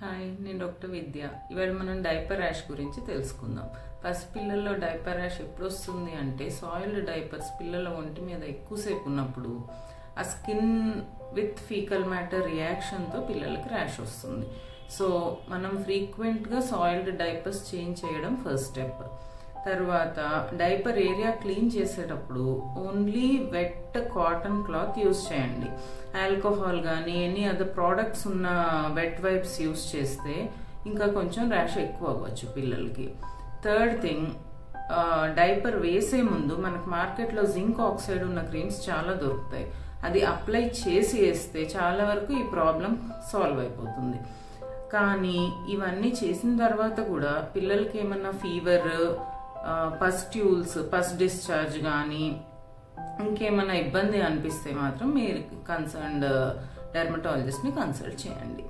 Hi, నేను doctor విద్య. ఇవాళ మనం డైపర్ ర్యాష్ గురించి తెలుసుకుందాం. పసిపిల్లల్లో డైపర్ ర్యాష్ ఎప్పుడు వస్తుంది అంటే, సాయిల్డ్ డైపర్స్ పిల్లల ఒంటి మీద ఎక్కువసేపు ఉన్నప్పుడు ఆ స్కిన్ విత్ ఫీకల్ మ్యాటర్ రియాక్షన్తో పిల్లలకి ర్యాష్ వస్తుంది. సో మనం ఫ్రీక్వెంట్గా సాయిల్డ్ డైపర్స్ చేంజ్ చేయడం ఫస్ట్ స్టెప్. తర్వాత డైపర్ ఏరియా క్లీన్ చేసేటప్పుడు only wet cotton cloth use చేయండి. ఆల్కహాల్ కానీ ఎనీ అదర్ ప్రోడక్ట్స్ ఉన్న వెట్ వైప్స్ యూస్ చేస్తే ఇంకా కొంచెం ర్యాష్ ఎక్కువ అవ్వచ్చు పిల్లలకి. థర్డ్ థింగ్, డైపర్ వేసే ముందు మనకు మార్కెట్లో జింక్ ఆక్సైడ్ ఉన్న క్రీమ్స్ చాలా దొరుకుతాయి. అది అప్లై చేసి వేస్తే చాలా వరకు ఈ ప్రాబ్లం సాల్వ్ అయిపోతుంది. కానీ ఇవన్నీ చేసిన తర్వాత కూడా పిల్లలకి ఏమన్నా ఫీవర్, పస్ట్యూల్స్, పస్ డిశ్చార్జ్ కానీ ఇంకేమైనా ఇబ్బంది అనిపిస్తే మాత్రం మీరు కన్సర్న్డ్ డెర్మటాలజిస్ట్ని కన్సల్ట్ చేయండి.